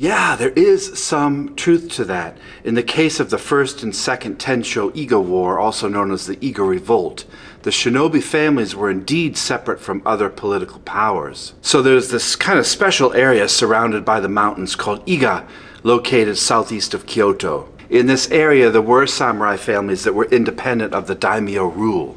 Yeah, there is some truth to that. In the case of the First and Second Tensho Iga War, also known as the Iga Revolt, the shinobi families were indeed separate from other political powers. So there's this kind of special area surrounded by the mountains called Iga, located southeast of Kyoto. In this area, there were samurai families that were independent of the daimyo rule.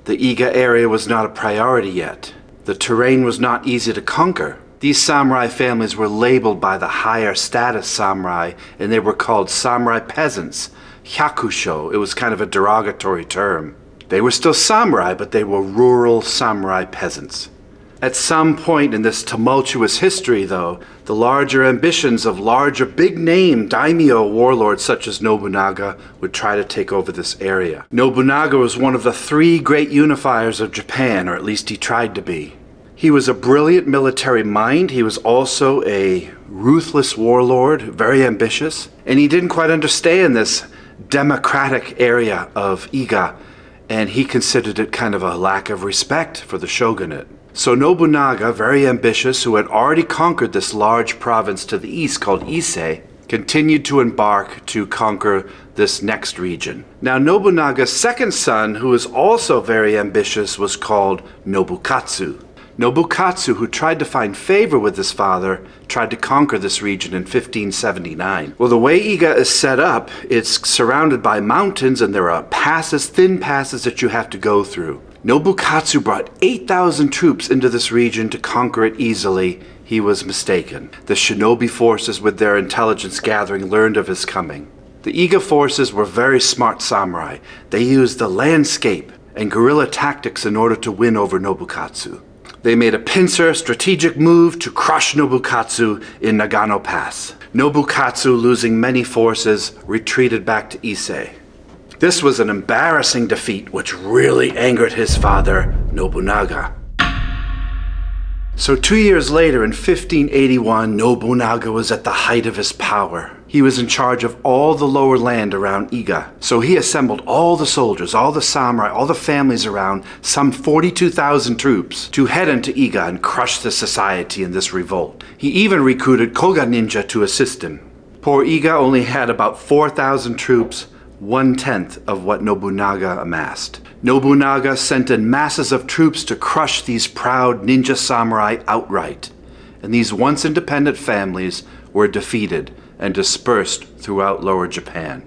The Iga area was not a priority yet. The terrain was not easy to conquer. These samurai families were labeled by the higher status samurai, and they were called samurai peasants, hyakusho. It was kind of a derogatory term. They were still samurai, but they were rural samurai peasants. At some point in this tumultuous history, though, the larger ambitions of larger big-name daimyo warlords such as Nobunaga would try to take over this area. Nobunaga was one of the three great unifiers of Japan, or at least he tried to be. He was a brilliant military mind. He was also a ruthless warlord, very ambitious, and he didn't quite understand this democratic area of Iga, and he considered it kind of a lack of respect for the shogunate. So Nobunaga, very ambitious, who had already conquered this large province to the east called U.S.A, continued to embark to conquer this next region. Now Nobunaga's second son, who was also very ambitious, was called Nobukatsu. Nobukatsu, who tried to find favor with his father, tried to conquer this region in 1579. Well, the way Iga is set up, it's surrounded by mountains and there are passes, thin passes that you have to go through. Nobukatsu brought 8,000 troops into this region to conquer it easily. He was mistaken. The shinobi forces with their intelligence gathering learned of his coming. The Iga forces were very smart samurai. They used the landscape and guerrilla tactics in order to win over Nobukatsu. They made a pincer strategic move to crush Nobukatsu in Nagano Pass. Nobukatsu, losing many forces, retreated back to U.S.A. This was an embarrassing defeat which really angered his father, Nobunaga. So 2 years later, in 1581, Nobunaga was at the height of his power. He was in charge of all the lower land around Iga. So he assembled all the soldiers, all the samurai, all the families around, some 42,000 troops, to head into Iga and crush the society in this revolt. He even recruited Koga ninja to assist him. Poor Iga only had about 4,000 troops, 1/10 of what Nobunaga amassed. Nobunaga sent in masses of troops to crush these proud ninja samurai outright, and these once independent families were defeated and dispersed throughout Lower Japan.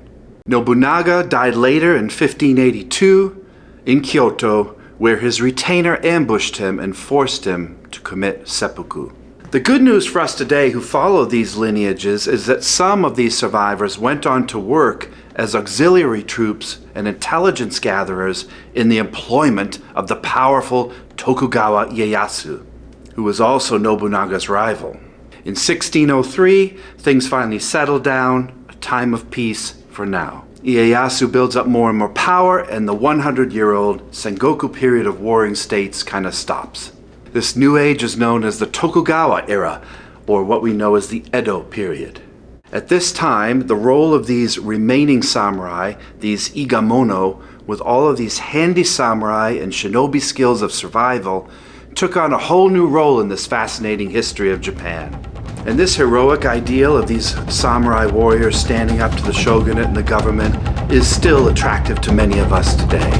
Nobunaga died later in 1582 in Kyoto, where his retainer ambushed him and forced him to commit seppuku. The good news for us today who follow these lineages is that some of these survivors went on to work as auxiliary troops and intelligence gatherers in the employment of the powerful Tokugawa Ieyasu, who was also Nobunaga's rival. In 1603, things finally settled down, a time of peace for now. Ieyasu builds up more and more power, and the 100-year-old Sengoku period of warring states kind of stops. This new age is known as the Tokugawa era, or what we know as the Edo period. At this time, the role of these remaining samurai, these igamono, with all of these handy samurai and shinobi skills of survival, took on a whole new role in this fascinating history of Japan. And this heroic ideal of these samurai warriors standing up to the shogunate and the government is still attractive to many of us today.